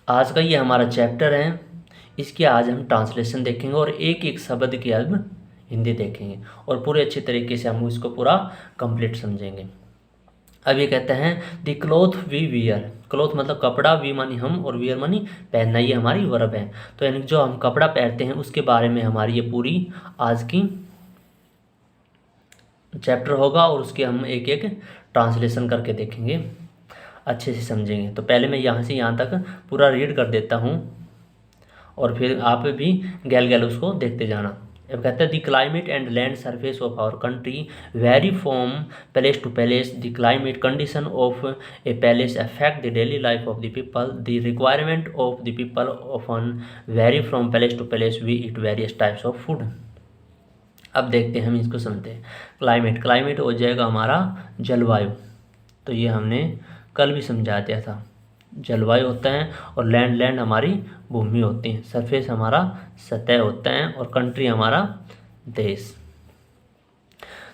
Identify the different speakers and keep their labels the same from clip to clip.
Speaker 1: आज का ये हमारा चैप्टर है, इसकी आज हम ट्रांसलेशन देखेंगे और एक एक शब्द की अब हिंदी देखेंगे और पूरे अच्छे तरीके से हम इसको पूरा कंप्लीट समझेंगे। अब ये कहते हैं the cloth we wear, cloth मतलब कपड़ा, वी मानी हम और वियर मानी पहनना, ये हमारी वर्ब है। तो यानी जो हम कपड़ा पहनते हैं उसके बारे में हमारी ये पूरी आज की चैप्टर होगा और उसके हम एक एक ट्रांसलेशन करके देखेंगे, अच्छे से समझेंगे। तो पहले मैं यहाँ से यहाँ तक पूरा रीड कर देता हूँ और फिर आप भी गैल गैल उसको देखते जाना। अब कहते हैं the climate and land surface of our country vary from place to place. The climate condition of a place affect the daily life of the people. The requirement of the people often vary from place to place. We eat various types of food. अब देखते हैं, हम इसको समझते हैं। Climate, climate हो जाएगा हमारा जलवायु, तो ये हमने कल भी समझा दिया था। जलवायु होता है और लैंड, लैंड हमारी भूमि होती है, सरफेस हमारा सतह होता है और कंट्री हमारा देश।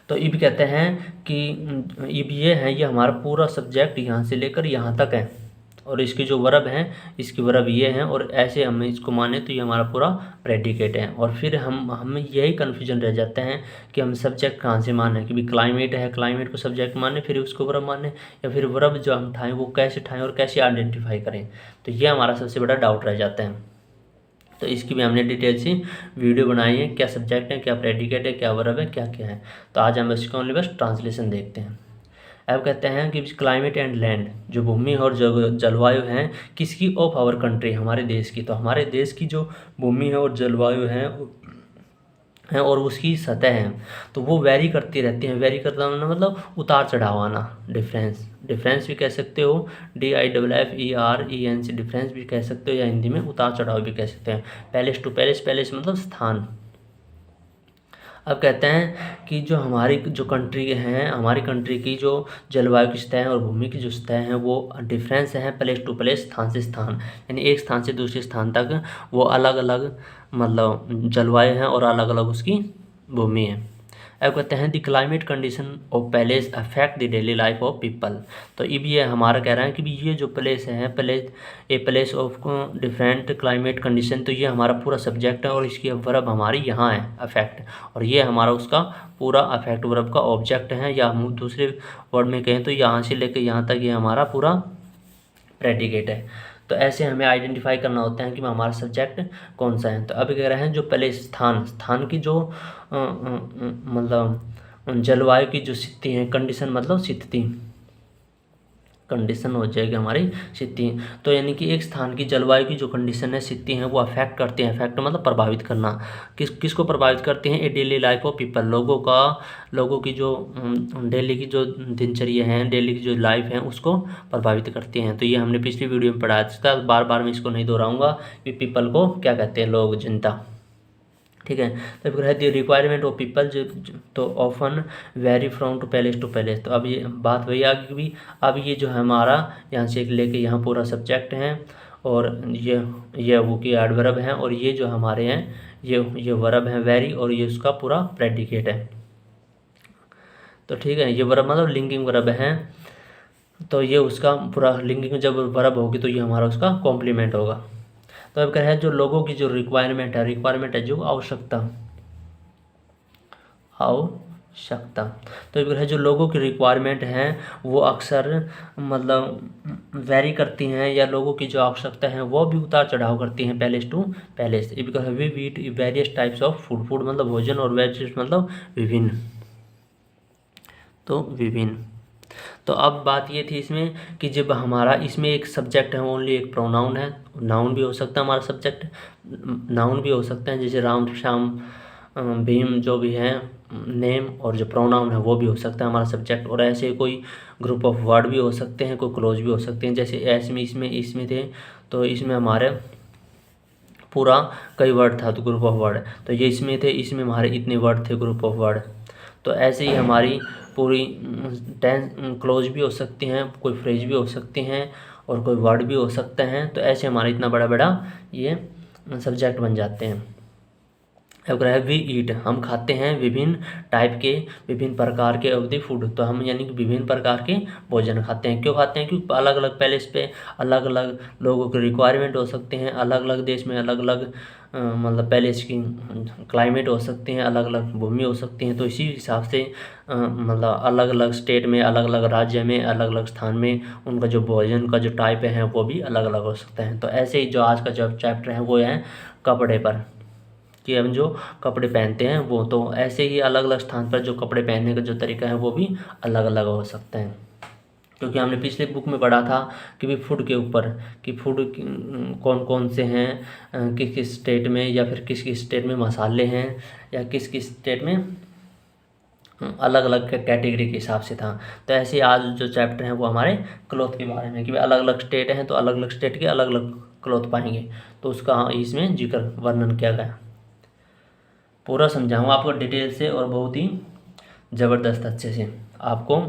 Speaker 1: तो इब कहते हैं कि इब ये है, ये हमारा पूरा सब्जेक्ट यहाँ से लेकर यहाँ तक है और इसकी जो वर्ब है, इसकी वर्ब ये है और ऐसे हम इसको माने तो ये हमारा पूरा प्रेडिकेट है। और फिर हम यही कन्फ्यूजन रह जाते हैं कि हम सब्जेक्ट कहाँ से माने, कि भी क्लाइमेट है, क्लाइमेट को सब्जेक्ट माने फिर उसको वर्ब माने, या फिर वर्ब जो हम ठाएँ वो कैसे ठाएँ और कैसे आइडेंटिफाई करें। तो ये हमारा सबसे बड़ा डाउट रह जाता है। तो इसकी भी हमने डिटेल से वीडियो बनाई है, क्या सब्जेक्ट है, क्या प्रेडिकेट है, क्या वर्ब है, क्या क्या है। तो आज हम इसका ओनली बस ट्रांसलेशन देखते हैं। अब कहते हैं कि क्लाइमेट एंड लैंड, जो भूमि और जो जलवायु है किसकी, ऑफ आवर कंट्री, हमारे देश की। तो हमारे देश की जो भूमि है और जलवायु है और उसकी सतह है तो वो वेरी करती रहती हैं। वेरी करता मतलब उतार चढ़ाव आना, डिफरेंस, डिफरेंस भी कह सकते हो, DIFFERENC, डिफरेंस भी कह सकते हो, या हिंदी में उतार चढ़ाव भी कह सकते हैं। पैलेस टू पैलेस, पैलेस मतलब स्थान। अब कहते हैं कि जो हमारी जो कंट्री है, हमारी कंट्री की जो जलवायु की सतह है और भूमि की जो सतह है वो डिफरेंस है प्लेस टू प्लेस, स्थान से स्थान, यानी एक स्थान से दूसरे स्थान तक वो अलग अलग मतलब जलवायु है और अलग अलग उसकी भूमि है। अब कहते हैं the climate condition of place affect the daily life of people. तो अब ये हमारा कह रहा है कि भी ये जो प्लेस है, place a place of different climate condition, तो ये हमारा पूरा सब्जेक्ट है और इसकी वर्ब हमारी यहाँ है अफेक्ट, और ये हमारा उसका पूरा अफेक्ट वर्ब का ऑब्जेक्ट है, या हम दूसरे वर्ड में कहें तो यहाँ से लेकर यहाँ तक ये हमारा पूरा प्रेडिकेट है। तो ऐसे हमें आइडेंटिफाई करना होता है कि हमारा सब्जेक्ट कौन सा है। तो अब कह रहे हैं जो पहले स्थान, स्थान की जो मतलब जलवायु की जो स्थिति है, कंडीशन मतलब स्थिति, कंडीशन हो जाएगी हमारी स्थिति। तो यानी कि एक स्थान की जलवायु की जो कंडीशन है, स्थिति है, वो अफेक्ट करते हैं। अफेक्ट मतलब प्रभावित करना। किसको प्रभावित करते हैं? ए डेली लाइफ ऑफ पीपल, लोगों की जो डेली की जो दिनचर्या है, डेली की जो लाइफ है उसको प्रभावित करते हैं। तो ये हमने पिछली वीडियो में पढ़ाया था, बार बार मैं इसको नहीं दोहराऊंगा कि पीपल को क्या कहते हैं, लोग, जनता। ठीक है। तो फिर है द रिक्वायरमेंट ऑफ पीपल, तो often vary from to palace to palace. तो अब ये बात वही आ गई कि भी अब ये जो है हमारा यहाँ से लेके यहाँ पूरा सब्जेक्ट है और ये वो की एडवर्ब है और ये जो हमारे हैं ये वर्ब है वेरी, और ये उसका पूरा प्रेडिकेट है। तो ठीक है, ये वर्ब मतलब लिंकिंग वर्ब है, तो ये उसका पूरा लिंकिंग जब वर्ब होगी तो ये हमारा उसका कॉम्प्लीमेंट होगा। तो अब कह रहे हैं जो लोगों की जो रिक्वायरमेंट है जो आवश्यकता, तो अब है जो लोगों की रिक्वायरमेंट है वो अक्सर मतलब वेरी करती हैं, या लोगों की जो आवश्यकता है वो भी उतार चढ़ाव करती हैं palace to palace. Because we eat various types of food, food मतलब भोजन और वेरियस मतलब विभिन्न, तो विभिन्न। तो अब बात ये थी इसमें कि जब हमारा इसमें एक सब्जेक्ट है, ओनली एक प्रोनाउन है, नाउन भी हो सकता है हमारा सब्जेक्ट, नाउन भी हो सकते हैं जैसे राम, श्याम, भीम, जो भी हैं नेम, और जो प्रोनाउन है वो भी हो सकता है हमारा सब्जेक्ट। और ऐसे कोई ग्रुप ऑफ वर्ड भी हो सकते हैं, कोई क्लोज भी हो सकते हैं। जैसे इसमें थे तो इसमें हमारे पूरा कई वर्ड था तो ग्रुप ऑफ वर्ड, तो ये इसमें थे, इसमें हमारे इतने वर्ड थे ग्रुप ऑफ वर्ड। तो ऐसे ही हमारी पूरी टेंस क्लोज भी हो सकती हैं, कोई फ्रेज भी हो सकते हैं और कोई वर्ड भी हो सकते हैं। तो ऐसे हमारा इतना बड़ा बड़ा ये सब्जेक्ट बन जाते हैं। अगर है वी ईट, हम खाते हैं विभिन्न टाइप के, विभिन्न प्रकार के ऑफ द फूड, तो हम यानी कि विभिन्न प्रकार के भोजन खाते हैं। क्यों खाते हैं? क्योंकि अलग अलग पैलेस पे अलग अलग लोगों के रिक्वायरमेंट हो सकते हैं, अलग अलग देश में अलग अलग मतलब पैलेस की क्लाइमेट हो सकते हैं, अलग अलग भूमि हो सकती हैं। तो इसी हिसाब से मतलब अलग अलग स्टेट में, अलग अलग राज्य में, अलग अलग स्थान में उनका जो भोजन का जो टाइप है वो भी अलग अलग हो सकता है। तो ऐसे ही जो आज का जो चैप्टर है वो है कपड़े पर, कि हम जो कपड़े पहनते हैं वो, तो ऐसे ही अलग अलग स्थान पर जो कपड़े पहनने का जो तरीका है वो भी अलग अलग हो सकते हैं। क्योंकि हमने पिछले बुक में पढ़ा था कि भी फूड के ऊपर, कि फूड कौन कौन से हैं, किस किस स्टेट में, या फिर किस किस स्टेट में मसाले हैं, या किस किस स्टेट में अलग अलग कैटेगरी के हिसाब से था। तो ऐसे आज जो चैप्टर हैं वो हमारे क्लॉथ के बारे में, कि अलग अलग स्टेट हैं तो अलग अलग स्टेट के अलग अलग क्लॉथ पाएंगे, तो उसका इसमें जिक्र वर्णन किया गया। पूरा समझाऊँ आपको डिटेल से और बहुत ही ज़बरदस्त अच्छे से। आपको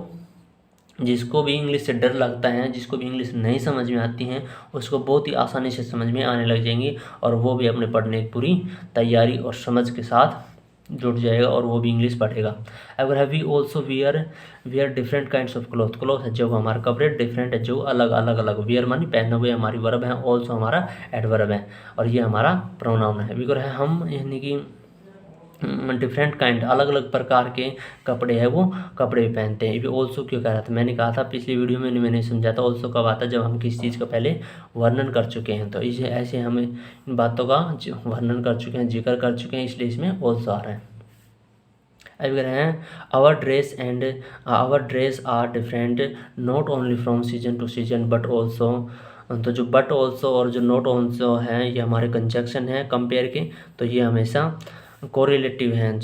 Speaker 1: जिसको भी इंग्लिश से डर लगता है, जिसको भी इंग्लिश नहीं समझ में आती हैं, उसको बहुत ही आसानी से समझ में आने लग जाएंगी, और वो भी अपने पढ़ने की पूरी तैयारी और समझ के साथ जुट जाएगा, और वो भी इंग्लिश पढ़ेगा। अगर है we also wear different kinds of cloth, cloth है जो हमारा कपड़े डिफरेंट है, जो अलग अलग अलग, वियर मानी पहने हुए हमारी वर्ब है, ऑल्सो हमारा एडवर्ब है, और ये हमारा प्रोनाउन है। बिकॉज है हम यानी कि डिफरेंट काइंड, अलग अलग प्रकार के कपड़े हैं वो कपड़े पहनते हैं। ये ऑल्सो क्यों कह रहा था? मैंने कहा था पिछली वीडियो में, मैंने समझा था ऑल्सो कब आता है, जब हम किसी चीज़ का पहले वर्णन कर चुके हैं। तो इसे ऐसे हमें इन बातों का वर्णन कर चुके हैं, जिक्र कर चुके हैं, इसलिए इसमें ऑल्सो आ रहा है। अब कह रहे हैं our dress are different not only from season to season but also. तो जो बट ऑल्सो और जो नॉट ऑल्सो हैं ये हमारे कंजक्शन हैं कंपेयर के, तो ये हमेशा कोरिलेटिव हैं,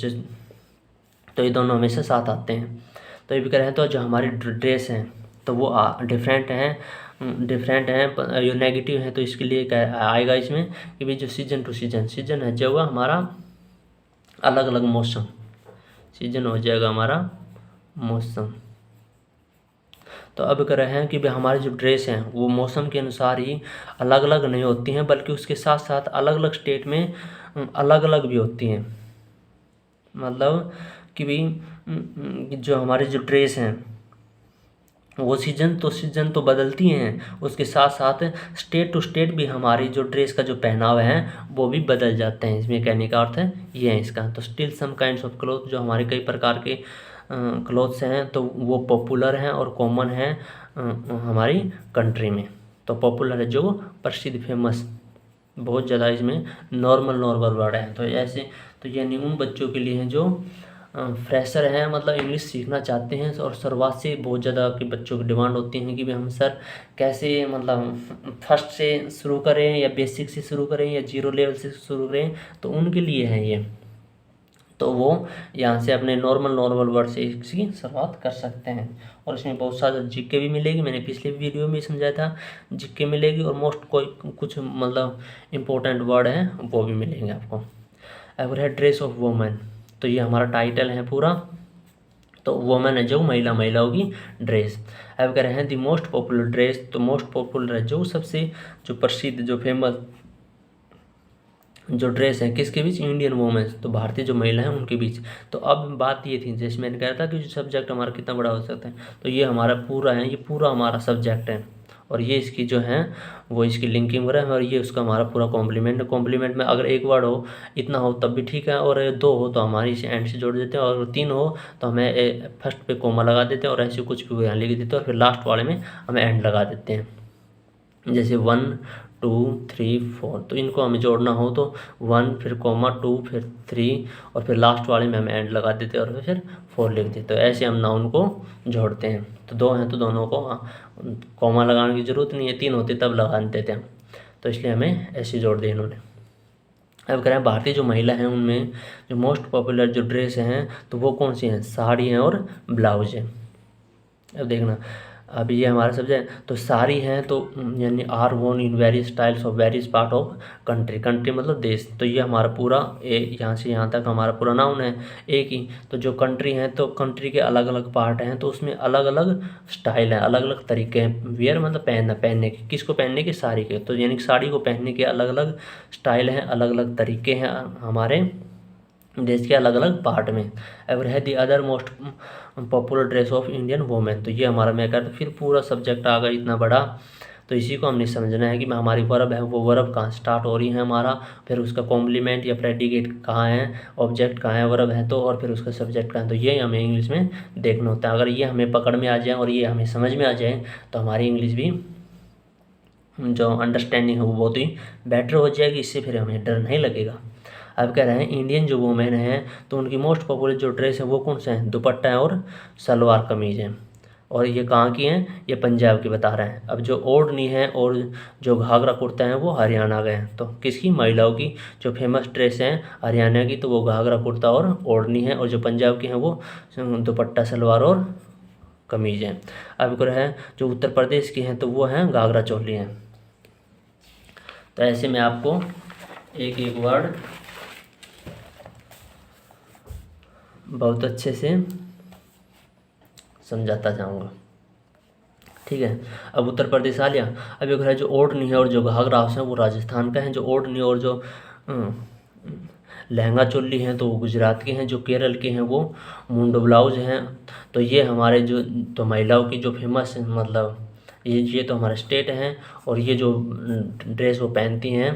Speaker 1: तो ये दोनों हमेशा साथ आते हैं। तो ये भी कह रहे हैं तो जो हमारी ड्रेस हैं तो वो डिफरेंट हैं, ये नेगेटिव हैं, तो इसके लिए आएगा इसमें कि भाई जो सीजन टू सीजन, सीजन है जो हमारा अलग अलग मौसम, सीजन हो जाएगा हमारा मौसम। तो अब कह रहे हैं कि भाई हमारी जो ड्रेस हैं वो मौसम के अनुसार ही अलग अलग नहीं होती हैं, बल्कि उसके साथ साथ अलग अलग स्टेट में अलग अलग भी होती हैं। मतलब कि भाई जो हमारी जो ड्रेस हैं वो सीजन तो बदलती हैं, उसके साथ साथ स्टेट टू स्टेट भी हमारी जो ड्रेस का जो पहनावा है वो भी बदल जाते हैं। इसमें कहने का अर्थ है ये है इसका। तो still some kinds of cloth, जो हमारे कई प्रकार के क्लोथ्स हैं तो वो पॉपुलर हैं और कॉमन हैं हमारी कंट्री में। तो पॉपुलर है जो प्रसिद्ध, फेमस, बहुत ज़्यादा इसमें नॉर्मल वर्ड है। तो ऐसे तो यानी उन बच्चों के लिए हैं जो फ्रेशर हैं, मतलब इंग्लिश सीखना चाहते हैं, और शुरुआत से बहुत ज़्यादा के बच्चों की डिमांड होती है कि भाई हम सर कैसे, मतलब फर्स्ट से शुरू करें या बेसिक से शुरू करें या जीरो लेवल से शुरू करें, तो उनके लिए है ये। तो वो यहाँ से अपने नॉर्मल वर्ड से इसकी शुरुआत कर सकते हैं। और इसमें बहुत सारा जीके भी मिलेगी, मैंने पिछले वीडियो में समझाया था, जीके मिलेगी, और मोस्ट कोई कुछ मतलब इम्पोर्टेंट वर्ड हैं वो भी मिलेंगे आपको। अगर है ड्रेस ऑफ वुमेन, तो ये हमारा टाइटल है पूरा। तो वुमेन है जो महिलाओं की ड्रेस। अब कह रहे हैं द मोस्ट पॉपुलर ड्रेस, तो मोस्ट पॉपुलर है जो सबसे जो प्रसिद्ध, जो फेमस जो ड्रेस है किसके बीच? इंडियन वुमेन्स, तो भारतीय जो महिला हैं उनके बीच। तो अब बात ये थी, जैसे मैंने कहा था कि सब्जेक्ट हमारा कितना बड़ा हो सकता है, तो ये हमारा पूरा है, ये पूरा हमारा सब्जेक्ट है, और ये इसकी जो है वो इसकी लिंकिंग वगैरह है, और ये उसका हमारा पूरा कॉम्प्लीमेंट में अगर एक वर्ड हो इतना हो तब भी ठीक है, और दो हो तो हमारी इसे एंड से जोड़ देते हैं, और तीन हो तो हमें फर्स्ट पे कोमा लगा देते हैं, और ऐसे कुछ भी यहाँ लिख देते हैं, और फिर लास्ट वाले में हमें एंड लगा देते हैं। जैसे 1 2 3 4, तो इनको हमें जोड़ना हो तो 1 फिर कोमा 2 फिर 3, और फिर लास्ट वाले में हम एंड लगा देते हैं, और फिर 4 लिख देते हैं। ऐसे हम नाउन को जोड़ते हैं। तो दो हैं तो दोनों को कोमा लगाने की ज़रूरत नहीं है, 3 होते तब लगा देते हैं, तो इसलिए हमें ऐसे जोड़ दिए इन्होंने। अब कह रहे हैं भारतीय जो महिला हैं उनमें जो मोस्ट पॉपुलर जो ड्रेस हैं तो वो कौन सी हैं? साड़ी हैं और ब्लाउज है। अब देखना, अब ये हमारा सब्जेक्ट, तो सारी हैं तो यानी आर वोन in various styles of various part of country, country मतलब देश। तो ये हमारा पूरा यहाँ से यहाँ तक हमारा पूरा नाउन है एक ही। तो जो कंट्री हैं तो कंट्री के अलग अलग पार्ट हैं, तो उसमें अलग अलग स्टाइल हैं, अलग अलग तरीके हैं। वियर मतलब पहनने के, किसको पहनने के? साड़ी के। तो यानी कि साड़ी को पहनने के अलग अलग स्टाइल हैं, अलग अलग तरीके हैं हमारे देश के अलग अलग पार्ट में। अब है the other most popular dress of Indian women. तो ये हमारा मैं कहता फिर पूरा सब्जेक्ट आ गया इतना बड़ा। तो इसी को हमने समझना है कि हमारी वर्ब है वो वर्ब कहाँ स्टार्ट हो रही है हमारा, फिर उसका कॉम्प्लीमेंट या प्रेडिकेट कहाँ है, ऑब्जेक्ट कहाँ है, वर्ब है तो, और फिर उसका सब्जेक्ट कहाँ है। तो ये हमें इंग्लिश में देखना होता है। अगर ये हमें पकड़ में आ जाए और ये हमें समझ में आ जाए तो हमारी इंग्लिश भी जो अंडरस्टैंडिंग है वो बहुत ही बेटर हो जाएगी। इससे फिर हमें डर नहीं लगेगा। अब कह रहे हैं इंडियन जो वुमेन हैं तो उनकी मोस्ट पॉपुलर जो ड्रेस है वो कौन सा है, दुपट्टा है और सलवार कमीज़ है। और ये कहाँ की हैं, ये पंजाब की बता रहे हैं। अब जो ओढ़नी है और जो घाघरा कुर्ता है वो हरियाणा गए हैं। तो किसकी, महिलाओं की जो फेमस ड्रेस है हरियाणा की तो वो घाघरा कुर्ता और ओढ़नी है, और जो पंजाब की हैं वो दुपट्टा सलवार और कमीज़ है। अब को है जो उत्तर प्रदेश की हैं तो वो हैं घाघरा चोली हैं। तो ऐसे में आपको एक एक वर्ड बहुत अच्छे से समझाता जाऊंगा, ठीक है। अब उत्तर प्रदेश आ लिया। अब एक है जो ओढ़नी है और जो घाघरा है वो राजस्थान का है। जो ओढ़नी और जो लहंगा चोली हैं तो वो गुजरात के हैं। जो केरल के हैं वो मुंडो ब्लाउज हैं। तो ये हमारे जो तो महिलाओं की जो फेमस मतलब ये तो हमारे स्टेट हैं। और ये जो ड्रेस वो पहनती हैं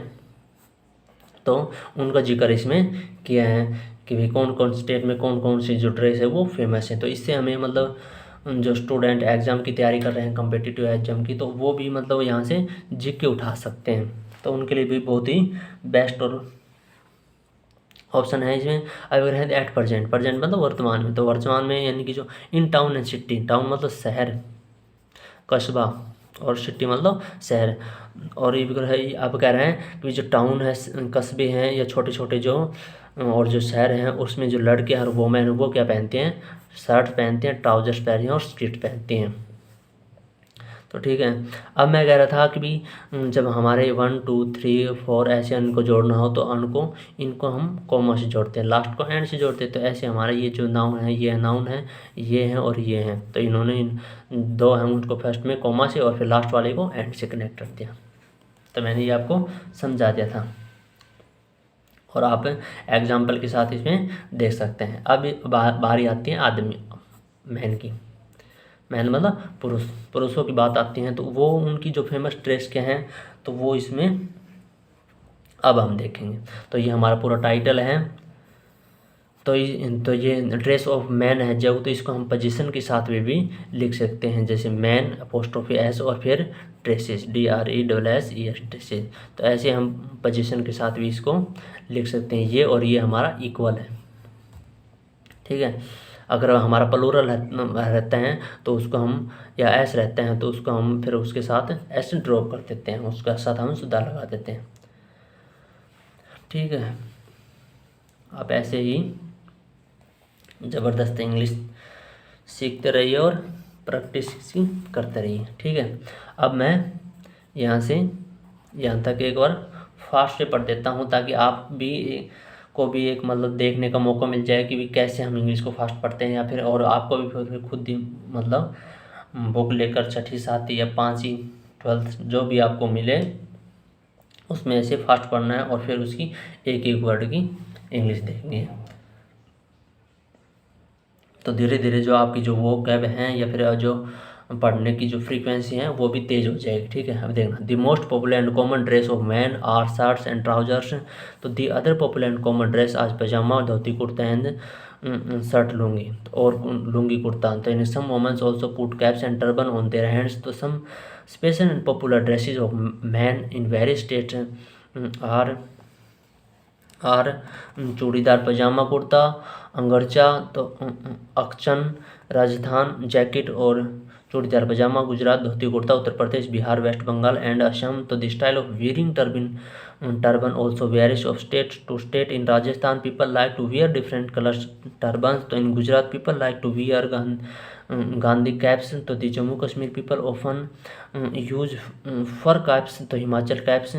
Speaker 1: तो उनका जिक्र इसमें किया है कि भाई कौन कौन स्टेट में कौन कौन सी जो ड्रेस है वो फेमस है। तो इससे हमें मतलब जो स्टूडेंट एग्ज़ाम की तैयारी कर रहे हैं कम्पिटिटिव एग्जाम की तो वो भी मतलब यहाँ से जीके के उठा सकते हैं। तो उनके लिए भी बहुत ही बेस्ट और ऑप्शन है इसमें। अगर है एट प्रेजेंट, प्रेजेंट मतलब वर्तमान में। तो वर्तमान में यानी कि जो in town and city, town मतलब शहर कस्बा, और सिटी मतलब शहर। और ये भी है आप कह रहे हैं कि जो टाउन है कस्बे हैं या छोटे छोटे जो और जो शहर हैं उसमें जो लड़के हैं और वोमेन वो क्या पहनते हैं, शर्ट पहनते हैं, ट्राउजर्स पहनते हैं और स्ट्रीट पहनते हैं। तो ठीक है। अब मैं कह रहा था कि भी जब हमारे 1 2 3 4 ऐसे अंक को जोड़ना हो तो अंक को इनको हम कॉमा से जोड़ते हैं, लास्ट को एंड से जोड़ते हैं। तो ऐसे हमारा ये जो नाउन है ये नाउन है, ये हैं और ये हैं। तो इन्होंने दो हैं उनको फर्स्ट में कॉमा से और फिर लास्ट वाले को एंड से कनेक्ट कर दिया। तो मैंने ये आपको समझा दिया था और आप एग्जाम्पल के साथ इसमें देख सकते हैं। अब बारी आती है आदमी मैन की। मैन मतलब पुरुष, पुरुषों की बात आती है तो वो उनकी जो फेमस ड्रेस क्या हैं तो वो इसमें अब हम देखेंगे। तो ये हमारा पूरा टाइटल है। तो ये ड्रेस ऑफ मैन है जब, तो इसको हम पोजीशन के साथ में भी लिख सकते हैं, जैसे मैन अपोस्ट्रोफी एस और फिर ड्रेसेस DRESSES ड्रेसेस। तो ऐसे हम पोजीशन के साथ भी इसको लिख सकते हैं। ये और ये हमारा इक्वल है, ठीक है। अगर हमारा प्लूरल रहता है तो उसको हम या एस रहते हैं तो उसको हम फिर उसके साथ एस ड्रॉप कर देते हैं, उसके साथ हम सुधार लगा देते हैं, ठीक है। आप ऐसे ही ज़बरदस्त इंग्लिश सीखते रहिए और प्रैक्टिस करते रहिए, ठीक है। अब मैं यहाँ से यहाँ तक एक बार फास्ट से पढ़ देता हूँ ताकि आप भी को भी एक मतलब देखने का मौका मिल जाए कि भी कैसे हम इंग्लिश को फास्ट पढ़ते हैं, या फिर और आपको भी फिर खुद ही मतलब बुक लेकर छठी सातवीं या पाँचवीं 12th जो भी आपको मिले उसमें ऐसे फास्ट पढ़ना है और फिर उसकी एक एक वर्ड की इंग्लिश देखनी है। तो धीरे धीरे जो आपकी जो वो कैब हैं या फिर जो पढ़ने की जो फ्रीक्वेंसी है वो भी तेज़ हो जाएगी, ठीक है। अब देखना the most popular and common dress of man are shirts and trousers. तो the other popular and common dress आज पजामा, धोती कुर्ता एंड शर्ट लुंगी और लुंगी कुर्ता। तो in some womens also put caps and turban on their heads. तो some special and popular dresses of man in various states are churidar pajama kurta, angarkha तो अक्चन Rajasthan jacket और churidar pajama, Gujarat dhoti kurta, Uttar Pradesh Bihar West Bengal and Assam. तो the style of wearing turban also varies of state to state. In Rajasthan people like to wear different colours turban. तो in Gujarat people like to wear Gandhi caps. तो the Jammu Kashmir people often use fur caps. तो Himachal caps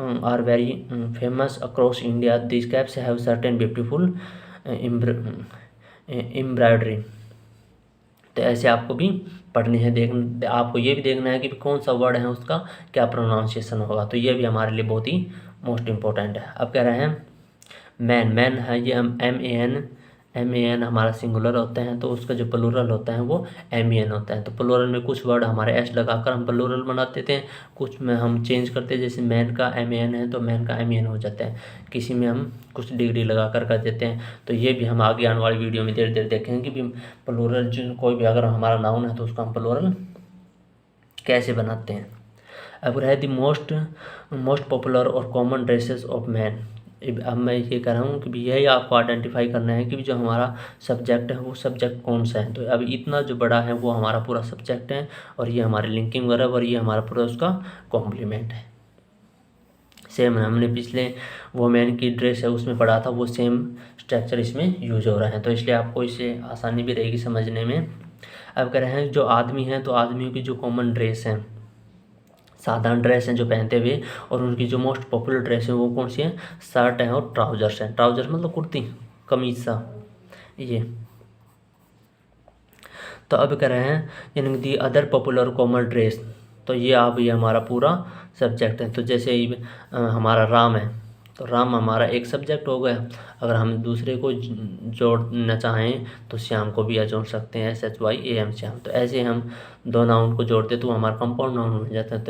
Speaker 1: are very famous across India. These caps have certain beautiful embroidery. तो ऐसे आपको भी पढ़नी है, आपको ये भी देखना है कि कौन सा वर्ड है उसका क्या प्रोनाउंसिएशन होगा। तो ये भी हमारे लिए बहुत ही मोस्ट इम्पोर्टेंट है। अब कह रहे हैं मैन, मैन है ये M A N हमारा सिंगुलर होते हैं, तो उसका जो प्लूरल होता है वो MEN होता है। तो प्लूरल में कुछ वर्ड हमारे S लगाकर हम प्लूरल बना देते हैं, कुछ में हम चेंज करते हैं, जैसे मैन का MAN है तो मैन का MEN हो जाता है, किसी में हम कुछ डिग्री लगा कर देते हैं। तो ये भी हम आगे आने वाली वीडियो में धीरे धीरे देखेंगे कि भी प्लूरल जो कोई भी अगर हमारा नाउन है तो उसका हम प्लूरल कैसे बनाते हैं। अब रहे दी मोस्ट पॉपुलर और कॉमन ड्रेसेस ऑफ मैन। अब मैं ये कह रहा हूँ कि यही आपको आइडेंटिफाई करना है कि जो हमारा सब्जेक्ट है वो सब्जेक्ट कौन सा है। तो अब इतना जो बड़ा है वो हमारा पूरा सब्जेक्ट है, और ये हमारे लिंकिंग वर्ब, और ये हमारा पूरा उसका कॉम्प्लीमेंट है। सेम हमने पिछले वो मैन की ड्रेस है उसमें पढ़ा था, वो सेम स्ट्रक्चर इसमें यूज हो रहा है, तो इसलिए आपको इसे आसानी भी रहेगी समझने में। अब कह रहे हैं जो आदमी हैं तो आदमियों की जो कॉमन ड्रेस है, साधारण ड्रेस हैं जो पहनते हुए, और उनकी जो मोस्ट पॉपुलर ड्रेस है वो कौन सी है, शर्ट है और ट्राउजर्स है। ट्राउजर मतलब कुर्ती, कमीज सा ये। तो अब कह रहे हैं यानी दी अदर पॉपुलर कॉमन ड्रेस, तो ये हमारा पूरा सब्जेक्ट है। तो जैसे हमारा राम है, तो राम हमारा एक सब्जेक्ट हो गया। अगर हम दूसरे को जोड़ना चाहें तो श्याम को भी जोड़ सकते हैं, SHYAM श्याम। तो ऐसे हम दो नाउन को जोड़ते तो हमारा कंपाउंड नाउन बन जाता है।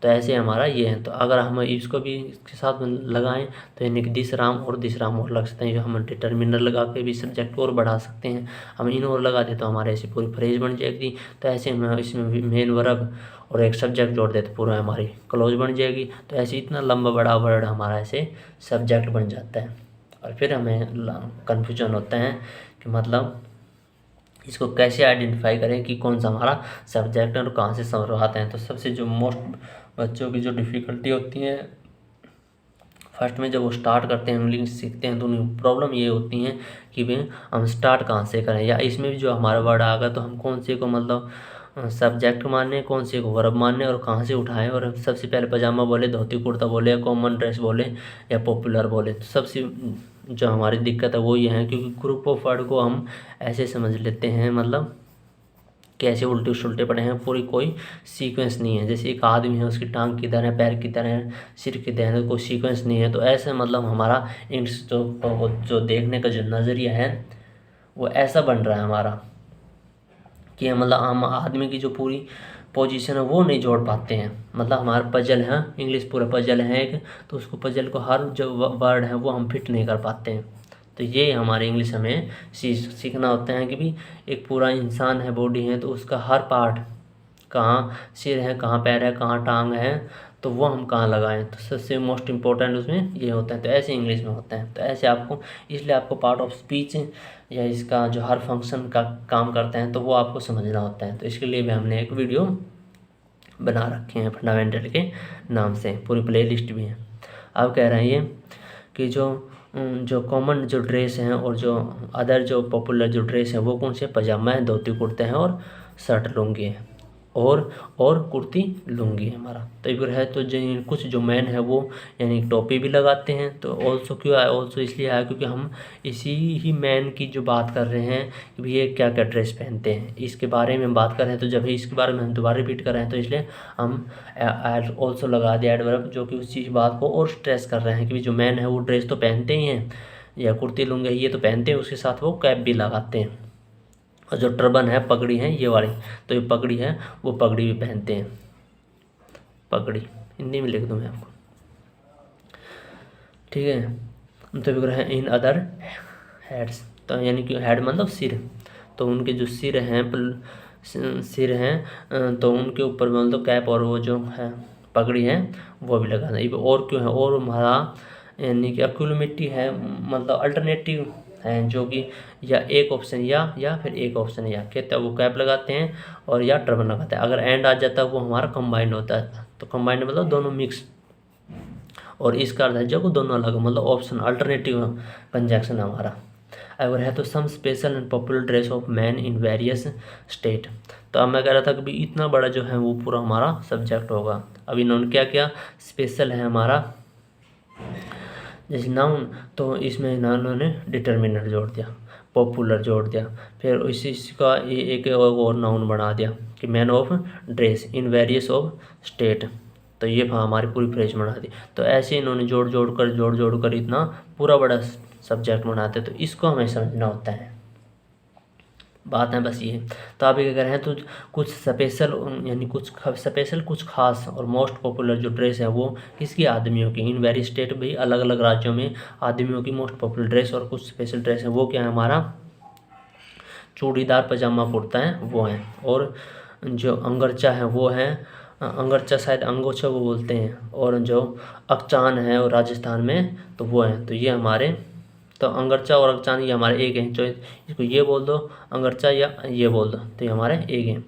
Speaker 1: तो ऐसे हमारा ये है। तो अगर हम इसको भी इसके साथ लगाएं तो यानी कि दिस राम और दिस राम और लग सकते हैं, जो हम डिटर्मिनर लगा के भी सब्जेक्ट को और बढ़ा सकते हैं। हम इन और लगा दे तो हमारे ऐसी पूरी फ्रेज बन जाएगी। तो ऐसे हम इसमें मेन वर्ब और एक सब्जेक्ट जोड़ देते पूरा हमारी क्लोज बन जाएगी। तो ऐसे इतना लंबा बड़ा वर्ड हमारा ऐसे सब्जेक्ट बन जाता है, और फिर हमें कन्फ्यूजन होता है कि मतलब इसको कैसे आइडेंटिफाई करें कि कौन सा हमारा सब्जेक्ट है और कहाँ से शुरुआत है। तो सबसे जो मोस्ट बच्चों की जो डिफ़िकल्टी होती है फर्स्ट में जब वो स्टार्ट करते हैं इंग्लिश सीखते हैं, तो उन्हें प्रॉब्लम ये होती है कि भाई हम स्टार्ट कहाँ से करें, या इसमें भी जो हमारा वर्ड आएगा तो हम कौन से को मतलब सब्जेक्ट माने, कौन से को वर्ब माने, और कहाँ से उठाएं। और सबसे पहले पजामा बोले, धोती कुर्ता बोले, या कॉमन ड्रेस बोले, या पॉपुलर बोले। तो सबसे जो हमारी दिक्कत है वो ये है क्योंकि ग्रुप ऑफ वर्ड को हम ऐसे समझ लेते हैं मतलब कैसे उल्टे सुलटे पड़े हैं, पूरी कोई सीक्वेंस नहीं है। जैसे एक आदमी है, उसकी टांग किधर है, पैर किधर है, सिर किधर है, कोई सीक्वेंस नहीं है। तो ऐसे मतलब हमारा इंग्लिश जो देखने का जो नज़रिया है वो ऐसा बन रहा है हमारा कि मतलब हम आदमी की जो पूरी पोजीशन है वो नहीं जोड़ पाते हैं। मतलब हमारा पजल है, इंग्लिश पूरा पजल है एक, तो उसको पजल को हर जो वर्ड है वो हम फिट नहीं कर पाते हैं। तो ये हमारे इंग्लिश हमें सीखना होता है कि भी एक पूरा इंसान है, बॉडी है, तो उसका हर पार्ट कहाँ सिर है, कहाँ पैर है, कहाँ टांग है, तो वो हम कहाँ लगाएं। तो सबसे मोस्ट इम्पोर्टेंट उसमें ये होता है। तो ऐसे इंग्लिश में होता है। तो ऐसे आपको इसलिए आपको पार्ट ऑफ स्पीच या इसका जो हर फंक्शन का काम करते हैं तो वो आपको समझना होता है। तो इसके लिए भी हमने एक वीडियो बना रखे हैं फंडामेंटल के नाम से, पूरी प्ले लिस्ट भी है। अब कह रहे हैं ये कि जो कॉमन जो ड्रेस हैं और जो अदर जो पॉपुलर जो ड्रेस है वो कौन से, पजामा है, धोती कुर्ते हैं और शर्ट लुंगी है, और कुर्ती लुंगी है हमारा। तो एक है तो जो कुछ जो मैन है वो यानी टोपी भी लगाते हैं। तो ऑल्सो क्यों आया, ऑल्सो इसलिए आया क्योंकि हम इसी ही मैन की जो बात कर रहे हैं कि भाई ये क्या क्या ड्रेस पहनते हैं, इसके बारे में बात कर रहे हैं। तो जब इसके बारे में हम दोबारा रिपीट कर रहे हैं तो इसलिए हम ऑल्सो लगा दिया एडवर्ब, जो कि उस चीज़ बात को और स्ट्रेस कर रहे हैं कि जो मैन है वो ड्रेस तो पहनते ही हैं, या कुर्ती लुंगी ये तो पहनते हैं, उसके साथ वो कैप भी लगाते हैं, और जो टर्बन है, पगड़ी है ये वाली, तो ये पगड़ी है वो पगड़ी भी पहनते हैं। पगड़ी हिंदी में लिख दूँ मैं आपको, ठीक है। तो फिर है इन अदर हेड्स, तो यानी कि हेड मतलब सिर, तो उनके जो सिर हैं तो उनके ऊपर मतलब कैप और वो जो है पगड़ी है वो भी लगाना। ये और क्यों है, और हमारा यानी कि अक्यूलमिटी है मतलब अल्टरनेटिव हैं, जो कि या एक ऑप्शन या फिर एक ऑप्शन या कहते हैं वो कैप लगाते हैं और या टर्बन लगाते हैं। अगर एंड आ जाता है वो हमारा कंबाइंड होता है। तो कंबाइंड मतलब दोनों मिक्स, और इसका अर्थ है जब दोनों अलग मतलब ऑप्शन अल्टरनेटिव कंजंक्शन हमारा। अगर है तो some special and popular dress of man in various state. तो अब मैं कह रहा था कि भी इतना बड़ा जो है वो पूरा हमारा सब्जेक्ट होगा। अब इन्होंने क्या क्या स्पेशल है हमारा जैसे नाउन, तो इसमें इन्होंने डिटर्मिनर जोड़ दिया, पॉपुलर जोड़ दिया, फिर इसी का एक और नाउन बना दिया कि man of dress in various of state. तो ये हमारी पूरी फ्रेज बना दी। तो ऐसे इन्होंने जोड़ जोड़ कर इतना पूरा बड़ा सब्जेक्ट बनाते, तो इसको हमें समझना होता है। बात है बस ये। तो आप ये कह रहे हैं तो कुछ स्पेशल यानी कुछ स्पेशल कुछ खास और मोस्ट पॉपुलर जो ड्रेस है वो किसकी, आदमियों की। इन वेरी स्टेट भी अलग अलग राज्यों में आदमियों की मोस्ट पॉपुलर ड्रेस और कुछ स्पेशल ड्रेस है वो क्या है, हमारा चूड़ीदार पजामा कुर्ता है वो है। और जो अंगरचा है वो है, अंगरचा शायद अंगोछा वो बोलते हैं, और जो अकचान है और राजस्थान में तो वो है। तो ये हमारे, तो अंगरचा और अकचान ये हमारे एक हैं, चॉइस इसको ये बोल दो अंगरचा या ये बोल दो, तो ये हमारे एक हैं।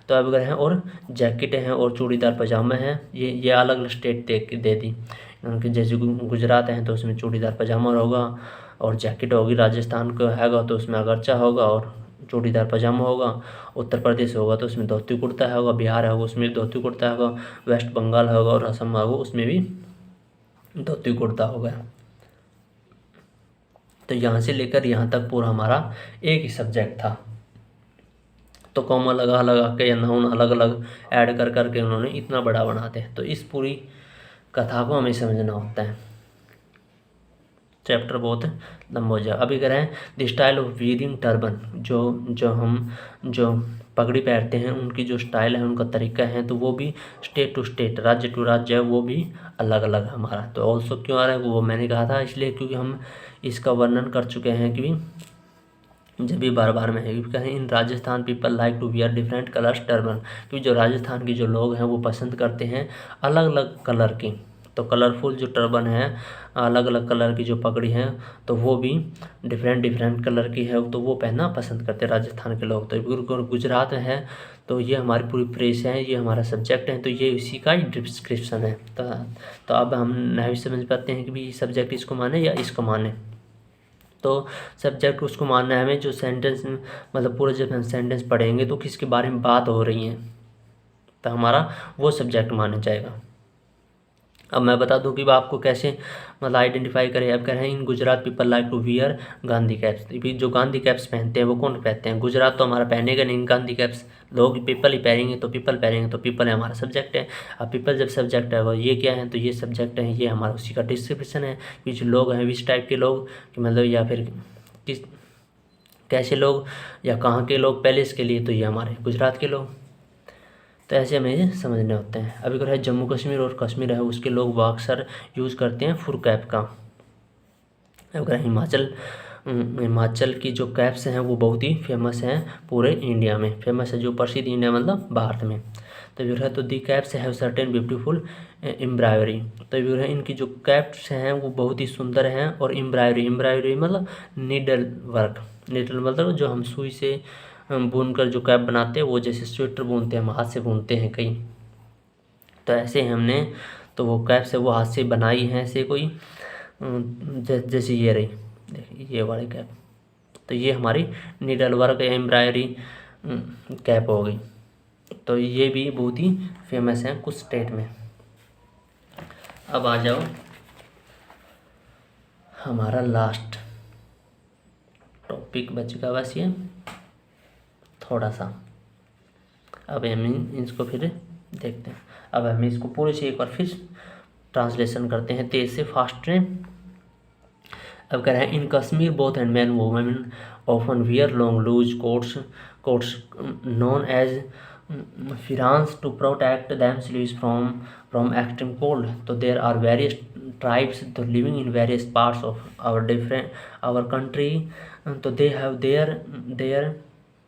Speaker 1: तो अब अगर हैं और जैकेट हैं और चूड़ीदार पजामा है, ये अलग अलग स्टेट दे दी उनके। जैसे गुजरात है तो उसमें चूड़ीदार पजामा होगा और जैकेट होगी, राजस्थान का हैगा तो उसमें अगरचा होगा और चूड़ीदार पजामा होगा, उत्तर प्रदेश होगा तो उसमें धोती कुर्ता होगा, बिहार होगा उसमें धोती कुर्ता होगा, वेस्ट बंगाल होगा और असम होगा उसमें भी धोती कुर्ता होगा। तो यहाँ से लेकर यहाँ तक पूरा हमारा एक ही सब्जेक्ट था। तो कॉमा लगा लगा के या नाउन अलग अलग ऐड कर करके उन्होंने इतना बड़ा बनाते हैं। तो इस पूरी कथा को हमें समझना होता है। चैप्टर बहुत लंबा हो जाए। अभी कह रहे हैं the style of veering turban, जो पगड़ी पहनते हैं उनकी जो स्टाइल है, उनका तरीका है, तो वो भी स्टेट टू स्टेट, राज्य टू राज्य है, वो भी अलग अलग है हमारा। तो ऑल्सो क्यों आ रहा है वो मैंने कहा था इसलिए क्योंकि हम इसका वर्णन कर चुके हैं कि जब भी बार बार में है। कहें in Rajasthan people like to wear different colours turban, क्योंकि जो राजस्थान के जो लोग हैं वो पसंद करते हैं अलग अलग कलर की, तो कलरफुल जो टर्बन है, अलग अलग कलर की जो पगड़ी है, तो वो भी डिफरेंट कलर की है, तो वो पहनना पसंद करते हैं राजस्थान के लोग। तो गुजरात में है तो ये हमारी पूरी प्रेस है, ये हमारा सब्जेक्ट है, तो ये इसी का ही डिस्क्रिप्शन है। तो अब हम नहीं समझ पाते हैं कि भी सब्जेक्ट इसको माने या इसको माने। तो सब्जेक्ट उसको मानना है हमें जो सेंटेंस, मतलब पूरा जब हम सेंटेंस पढ़ेंगे तो किसके बारे में बात हो रही है, तो हमारा वो सब्जेक्ट माना जाएगा। अब मैं बता दूं कि आपको कैसे मतलब आइडेंटिफाई करें। अब कह रहे हैं in Gujarat people like to wear Gandhi caps, जो गांधी कैप्स पहनते हैं वो कौन पहनते हैं, गुजरात तो हमारा पहनेगा नहीं गांधी कैप्स, लोग पीपल ही पहनेंगे, तो पीपल पहनेंगे, तो पीपल है हमारा सब्जेक्ट है। अब पीपल जब सब्जेक्ट है वो ये क्या है, तो ये सब्जेक्ट है, ये हमारा उसी का डिस्क्रिप्शन है कि जो लोग हैं विच टाइप के लोग, कि मतलब या फिर किस कैसे लोग या कहाँ के लोग, पहले इसके लिए तो ये हमारे गुजरात के लोग। तो ऐसे हमें समझने होते हैं। अभी अगर है जम्मू कश्मीर और कश्मीर है उसके लोग अक्सर यूज़ करते हैं फुर कैप का। अगर हिमाचल की जो कैप्स हैं वो बहुत ही फेमस हैं, पूरे इंडिया में फेमस है, जो प्रसिद्ध इंडिया मतलब भारत में। तो जो है तो दी कैप्स है सर्टेन ब्यूटीफुल एम्ब्रॉयडरी, तो जो है इनकी जो कैप्स हैं वो बहुत ही सुंदर हैं, और एम्ब्रॉयडरी मतलब नीडल वर्क, नीडल मतलब जो हम सुई से बुन कर जो कैप बनाते हैं, वो जैसे स्वेटर बुनते हैं हम हाथ से बुनते हैं कई, तो ऐसे हमने तो वो कैप से वो हाथ से बनाई है ऐसे कोई जैसे ये रही, देखिए ये वाली कैप, तो ये हमारी नीडल वर्क एम्ब्रॉयडरी कैप हो गई। तो ये भी बहुत ही फेमस है कुछ स्टेट में। अब आ जाओ हमारा लास्ट टॉपिक बचेगा बस ये थोड़ा सा। अब हम इसको फिर देखते हैं। अब हम इसको पूरे से एक बार फिर ट्रांसलेशन करते हैं तेज से, फास्ट में। अब कह रहे हैं in Kashmir both and man women often wear long loose coats known as pherans to protect themselves from extreme cold. So there are various tribes living in various parts of our country. So they have their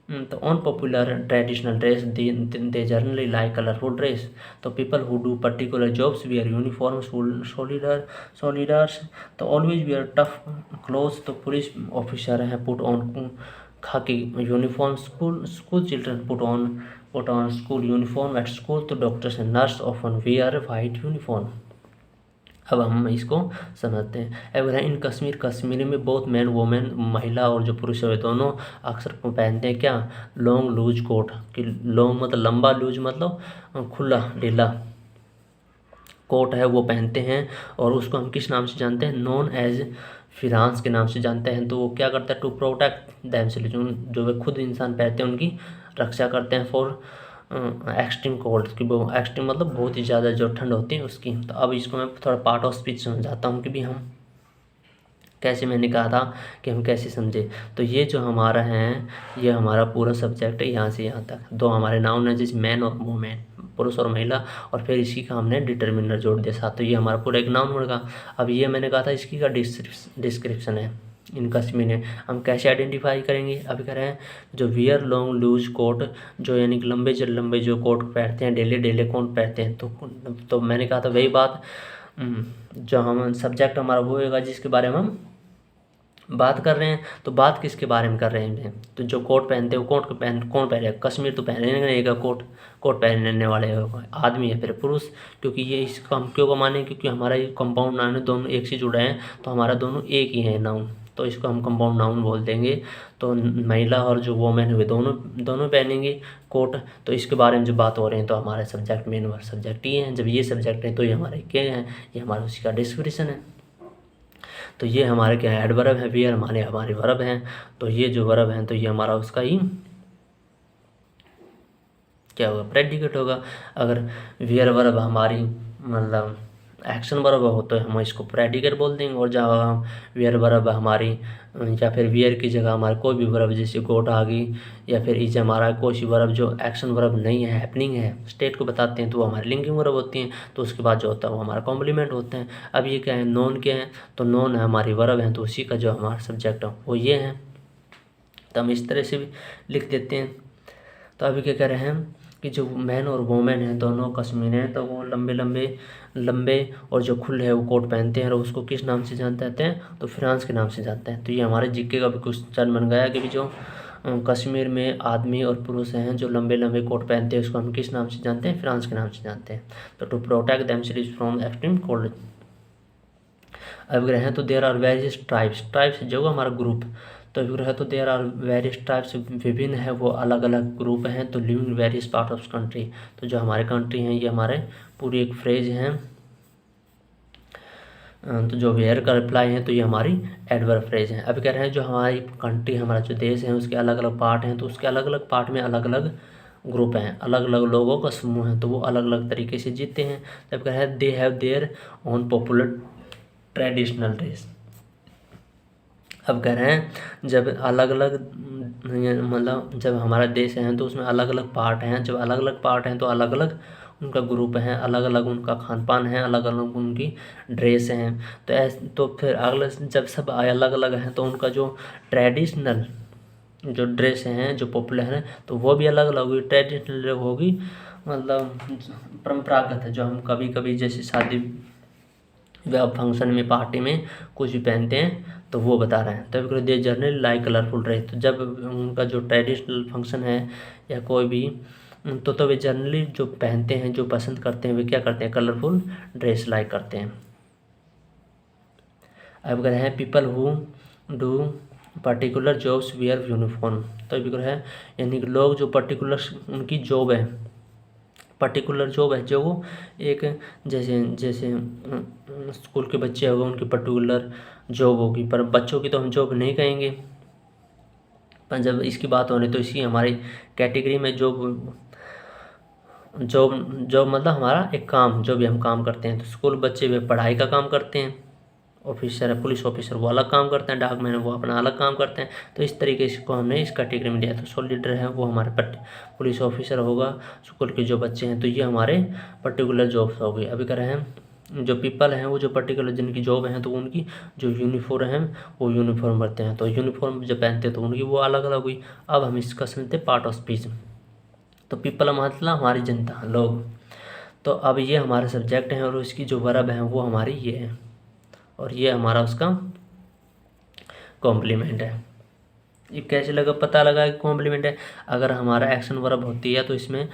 Speaker 1: the unpopular traditional dress. They generally like colorful dress. So people who do particular jobs wear uniforms, soldiers तो always wear tough clothes. तो police officer हैं put on khaki uniform, school children put on school uniform at school. तो doctors and nurse often wear white uniform. अब हम इसको समझते हैं। अब इन कश्मीर में बहुत मैन वोमेन महिला और जो पुरुष है दोनों अक्सर पहनते हैं क्या, लॉन्ग लूज कोट, कि लॉन्ग मतलब लंबा, लूज मतलब खुला ढीला कोट है वो पहनते हैं, और उसको हम किस नाम से जानते हैं, नॉन एज फिरांस के नाम से जानते हैं। तो वो क्या करता है, टू प्रोटेक्ट देमसेल्व्स, जो वे खुद इंसान पहनते हैं उनकी रक्षा करते हैं, एक्सट्रीम कोल्ड की, वो एक्सट्रीम मतलब बहुत ही ज़्यादा जो ठंड होती है उसकी। तो अब इसको मैं थोड़ा पार्ट ऑफ स्पीच समझाता हूँ कि भी हम कैसे, मैंने कहा था कि हम कैसे समझे। तो ये जो हमारा है, ये हमारा पूरा सब्जेक्ट है यहाँ से यहाँ तक। दो हमारे नाउन है जैसे मैन और वूमेन, पुरुष और महिला, और फिर इसी का हमने डिटर्मिनर जोड़ दिया साथ। तो ये हमारा पूरा एक नाउन बनेगा। अब ये मैंने कहा था इसकी का डिस्क्रिप्शन है, इनका मीन है। हम कैसे आइडेंटिफाई करेंगे, अभी कह रहे हैं जो वियर लॉन्ग लूज कोट, जो यानी कि लंबे जो कोट पहनते हैं, डेली कोट पहनते हैं। तो मैंने कहा था वही बात, जो हम सब्जेक्ट हमारा वो होगा जिसके बारे में हम बात कर रहे हैं। तो बात किसके बारे में कर रहे हैं, तो जो कोट पहनते हैं वो कोट कौन पहन रहे हैं, कश्मीर तो पहनेगा कोट पहनने वाले आदमी है, फिर पुरुष। क्योंकि ये इसको हम क्यों माने, क्योंकि हमारा ये कंपाउंड नाउन है, दोनों एक से जुड़े हैं, तो हमारा दोनों एक ही है नाउन, तो इसको हम कंपाउंड नाउन बोल देंगे। तो महिला और जो वोमेन हुए दोनों पहनेंगे कोट। तो इसके बारे में जो बात हो रही है, तो हमारे सब्जेक्ट मेन सब्जेक्ट ये हैं। जब ये सब्जेक्ट है तो ये हमारे क्या हैं, ये हमारा उसी का डिस्क्रिप्शन है। तो ये हमारे क्या है, एडवर्ब है, वियर हमारे वर्ब हैं। तो ये जो वर्ब हैं तो ये हमारा उसका ही क्या होगा, प्रेडिकेट होगा। अगर वियर वर्ब हमारी मतलब एक्शन वर्ब हो तो हम इसको प्रेडिकेट बोल देंगे। और जब हम वियर वर्ब हमारी, या फिर वियर की जगह हमारे कोई भी वर्ब जैसे गोट आ गई, या फिर इज हमारा कोई सी वर्ब जो एक्शन वर्ब नहीं है, हैपनिंग है, स्टेट को बताते हैं, तो वो हमारी लिंकिंग वर्ब होती हैं। तो उसके बाद जो होता है वो हमारा कॉम्प्लीमेंट होते हैं। अब ये क्या है, नोन क्या है, तो नोन है हमारी वर्ब है, तो उसी का जो हमारा सब्जेक्ट है वो ये है। तो हम इस तरह से भी लिख देते हैं। तो अभी क्या कह रहे हैं कि जो मैन और वोमेन हैं दोनों कश्मीर हैं, तो वो लंबे और जो खुले हैं वो कोट पहनते हैं, और उसको किस नाम से जानते हैं, तो फ्रांस के नाम से जानते हैं। तो ये हमारे जीके का भी क्वेश्चन बन गया कि भी जो कश्मीर में आदमी और पुरुष हैं जो लंबे कोट पहनते हैं, उसको हम किस नाम से जानते हैं, फ्रांस के नाम से जानते हैं। तो to protect themselves from extreme cold. अब ग्रह हैं तो देयर आर वेरियस ट्राइब्स जो हमारा ग्रुप। तो अभी ग्रह तो देयर आर वेरियस ट्राइब्स, विभिन्न है वो अलग अलग ग्रुप हैं, तो living various part of country. तो जो हमारे कंट्री हैं ये हमारे पूरी एक फ्रेज हैं। तो जो वेयर का रिप्लाई है तो ये हमारी एडवर्ब फ्रेज है। अब कह रहे हैं जो हमारी कंट्री, हमारा जो देश है उसके अलग अलग पार्ट हैं, तो उसके अलग अलग पार्ट में अलग अलग ग्रुप हैं, अलग अलग लोगों का समूह है, तो वो अलग अलग तरीके से जीते हैं। तब कह रहे हैं they have their own popular traditional dress. अब कह रहे हैं जब अलग अलग मतलब जब हमारा देश है तो उसमें अलग अलग पार्ट हैं, जब अलग अलग पार्ट हैं तो अलग अलग उनका ग्रुप है, अलग अलग उनका खान पान है, अलग अलग उनकी ड्रेस हैं। तो फिर अगले जब सब अलग अलग हैं तो उनका जो ट्रेडिशनल जो ड्रेस हैं जो पॉपुलर हैं तो वो भी अलग अलग होगी। ट्रेडिशनल होगी मतलब परंपरागत है, जो हम कभी कभी जैसे शादी या फंक्शन में पार्टी में कुछ भी पहनते हैं तो वो बता रहे हैं। तब दे जर्नल लाइक कलरफुल ड्रेस। तो जब उनका जो ट्रेडिशनल फंक्शन है या कोई भी तो वे जनरली जो पहनते हैं, जो पसंद करते हैं, वे क्या करते हैं, कलरफुल ड्रेस लाइक करते हैं। अब कह रहे हैं people who do particular jobs wear uniform. तो अभी कह रहे हैं यानी कि लोग जो पर्टिकुलर उनकी जॉब है, पर्टिकुलर जॉब है, जो वो एक जैसे स्कूल के बच्चे हो गए उनकी पर्टिकुलर जॉब होगी, पर बच्चों की तो हम जॉब नहीं कहेंगे। पर जब इसकी बात हो रही तो इसी हमारी कैटेगरी में जॉब मतलब हमारा एक काम, जो भी हम काम करते हैं। तो स्कूल बच्चे वे पढ़ाई का काम करते हैं, ऑफिसर है, पुलिस ऑफिसर वो अलग काम करते हैं, डाकमैन वो अपना अलग काम करते हैं। तो इस तरीके से को हमने इस कैटेगरी में लिया। तो सोल्जर है वो हमारे पुलिस ऑफिसर होगा, स्कूल के जो बच्चे हैं तो ये हमारे पर्टिकुलर जॉब्स हो गई। अभी कह रहे हैं जो पीपल हैं वो जो पर्टिकुलर जिनकी जॉब है तो उनकी जो यूनिफॉर्म है वो यूनिफॉर्म भरते हैं। तो यूनिफॉर्म जब पहनते हैं तो उनकी वो अलग अलग हुई। अब हम इसका समझते हैं पार्ट ऑफ स्पीच। तो पीपल मतलब हमारी जनता, लोग। तो अब ये हमारे सब्जेक्ट हैं और उसकी जो वर्ब है वो हमारी ये है, और ये हमारा उसका कॉम्प्लीमेंट है। ये कैसे लगा, पता लगा कि कॉम्प्लीमेंट है। अगर हमारा एक्शन वर्ब होती है तो इसमें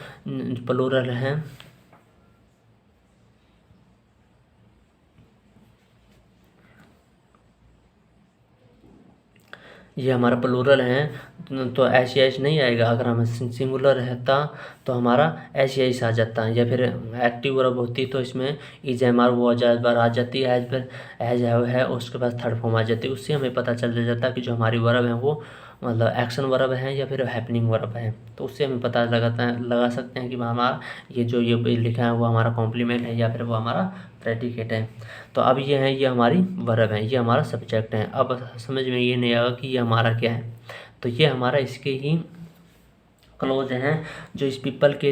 Speaker 1: प्लूरल है, ये हमारा प्लूरल है तो एच नहीं आएगा। अगर हम सिंगुलर रहता तो हमारा एच आ जाता है। या फिर एक्टिव वर्ब होती तो इसमें इज हमारा वो बार आ जाती है, एज है उसके बाद थर्ड फॉर्म आ जाती है। उससे हमें पता चल जाता है कि जो हमारी वर्ब है वो मतलब एक्शन वर्ब हैं या फिर हैपनिंग वर्ब हैं। तो उससे हमें पता लगा सकते हैं कि हमारा ये लिखा है वो हमारा कॉम्प्लीमेंट है या फिर वो हमारा प्रेडिकेट है। तो अब ये है, ये हमारी वर्ब है, ये हमारा सब्जेक्ट है। अब समझ में ये नहीं आएगा कि ये हमारा क्या है। तो ये हमारा इसके ही क्लोज हैं जो इस पीपल के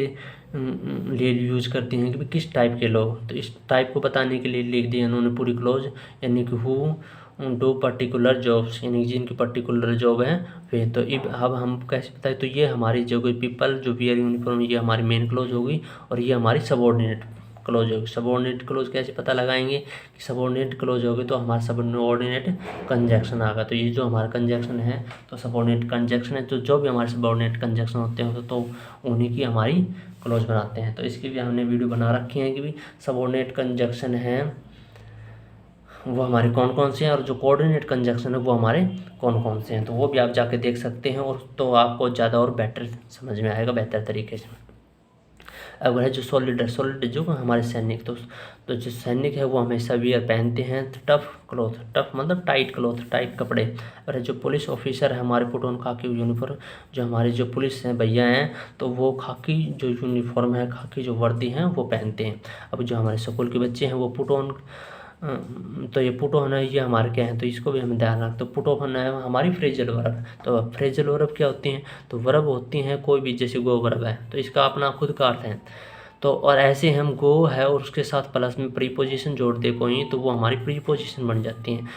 Speaker 1: लिए यूज करते हैं कि भाई किस टाइप के लोग। तो इस टाइप को बताने के लिए लिख दिया उन्होंने पूरी क्लोज, यानी कि हु डू पर्टिकुलर जॉब्स, यानी जिनकी पर्टिकुलर जॉब है वे। तो अब हम कैसे बताएं, तो ये हमारी जो कोई पीपल जो वियर यूनिफॉर्म, ये हमारी मेन क्लोज होगी और ये हमारी सबऑर्डिनेट क्लोज होगी। सबऑर्डिनेट क्लोज कैसे पता लगाएंगे कि सबऑर्डिनेट क्लोज होगी, तो हमारा सबऑर्डिनेट कंजक्शन आएगा। तो ये जो हमारा कंजक्शन है तो सबऑर्डिनेट कंजक्शन है, तो जो भी हमारे सबऑर्डिनेट कंजक्शन होते हैं तो उन्हीं की हमारी क्लोज बनाते हैं। तो इसकी भी हमने वीडियो बना रखी है कि भी सबऑर्डिनेट कंजक्शन है वो हमारे कौन कौन से हैं और जो कोऑर्डिनेट कंजक्शन है वो हमारे कौन कौन से हैं। तो वो भी आप जाके देख सकते हैं और तो आपको ज़्यादा और बेटर समझ में आएगा, बेहतर तरीके से। अब है जो सॉलिड है, सॉलिड जो हमारे सैनिक, तो जो सैनिक है वो हमेशा वियर पहनते हैं टफ क्लॉथ, टफ मतलब टाइट क्लॉथ, टाइट कपड़े। और जो पुलिस ऑफिसर है हमारे पुट ऑन खाकी यूनिफॉर्म, जो हमारे जो पुलिस हैं भैया हैं तो वो खाकी जो यूनिफॉर्म है, खाकी जो वर्दी हैं वो पहनते हैं। अब जो हमारे स्कूल के बच्चे हैं वो पुट ऑन, तो ये पुट ऑन है, ये हमारे क्या है, तो इसको भी हमें ध्यान रखते। तो पुट ऑन है हमारी फ्रेजल वर्ब। तो फ्रेजल वर्ब क्या होती हैं, तो वर्ब होती हैं कोई भी, जैसे गो वर्ब है तो इसका अपना खुद का अर्थ है। तो और ऐसे हम गो है और उसके साथ प्लस में प्रीपोजिशन जोड़ दे कोई, तो वो हमारी प्रीपोजिशन बन जाती हैं,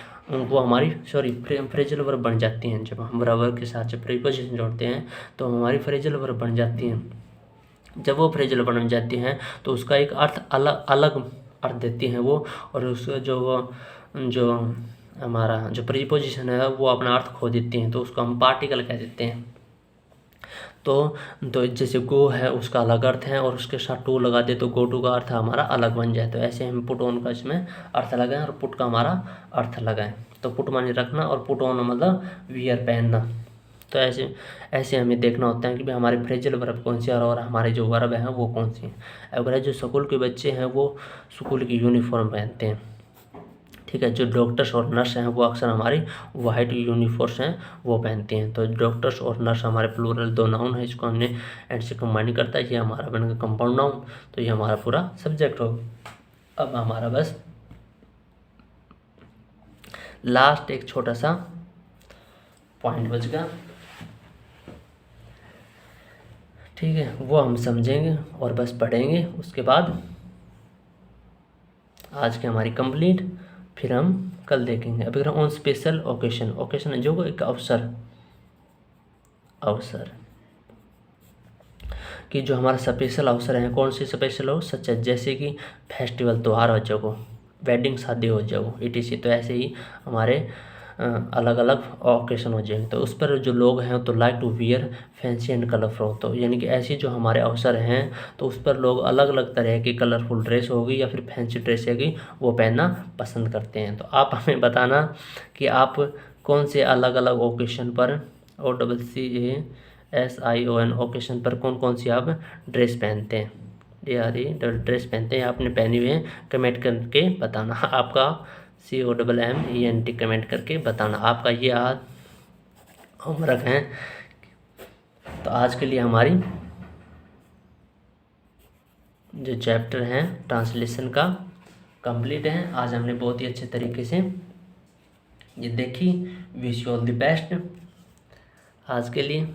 Speaker 1: वो हमारी फ्रेजल वर्ब बन जाती हैं। जब हम वर्ब के साथ जब प्रीपोजिशन जोड़ते हैं तो हमारी फ्रेजल वर्ब बन जाती हैं। जब वो फ्रेजल बन जाती हैं तो उसका एक अर्थ अलग अलग अर्थ देती हैं वो, और उसका जो हमारा जो प्रीपोजिशन है वो अपना अर्थ खो देती हैं, तो उसको हम पार्टिकल कह देते हैं। तो जैसे गो है उसका अलग अर्थ है और उसके साथ टू लगा दे तो गो टू का अर्थ हमारा अलग बन जाए। तो ऐसे हम पुट ऑन का इसमें अर्थ लगाएं और पुट का हमारा अर्थ लगाएं। तो पुट माने रखना और पुट ऑन मतलब वियर पहनना। तो ऐसे ऐसे हमें देखना होता है कि भाई हमारे फ्रेजल वर्ब कौन सी है और हमारे जो वर्ब हैं वो कौन सी हैं। अगर जो स्कूल के बच्चे हैं वो स्कूल की यूनिफॉर्म पहनते हैं, ठीक है। जो डॉक्टर्स और नर्स हैं वो अक्सर हमारी वाइट यूनिफॉर्म्स हैं वो पहनते हैं। तो डॉक्टर्स और नर्स हमारे प्लूरल दो नाउन है, इसको हमने एंड से कंबाइन करता है, ये हमारा बन गया कंपाउंड नाउन। तो ये हमारा पूरा सब्जेक्ट हो। अब हमारा बस लास्ट एक छोटा सा पॉइंट बच गया, ठीक है, वो हम समझेंगे और बस पढ़ेंगे। उसके बाद आज की हमारी कंप्लीट, फिर हम कल देखेंगे। अभी ऑन स्पेशल ओकेशन, ओकेशन है जो एक अवसर कि जो हमारा स्पेशल अवसर है, कौन से स्पेशल हो, सच जैसे कि फेस्टिवल त्यौहार हो जाओ, वेडिंग शादी हो जाओ etc। तो ऐसे ही हमारे अलग अलग ओकेशन हो जाएंगे। तो उस पर जो लोग हैं तो like to wear fancy and colourful, तो यानी कि ऐसे जो हमारे अवसर हैं तो उस पर लोग अलग अलग तरह की कलरफुल ड्रेस होगी या फिर फैंसी ड्रेस होगी वो पहनना पसंद करते हैं। तो आप हमें बताना कि आप कौन से अलग अलग ओकेशन पर OCCASION ओकेशन पर कौन कौन सी आप ड्रेस पहनते हैं, ड्रेस पहनते हैं आपने पहनी हुई है, कमेंट करके बताना। आपका COMMENT कमेंट करके बताना। आपका ये आज होमवर्क है। तो आज के लिए हमारी जो चैप्टर है ट्रांसलेशन का कंप्लीट है। आज हमने बहुत ही अच्छे तरीके से ये देखी। Wish you all the best आज के लिए।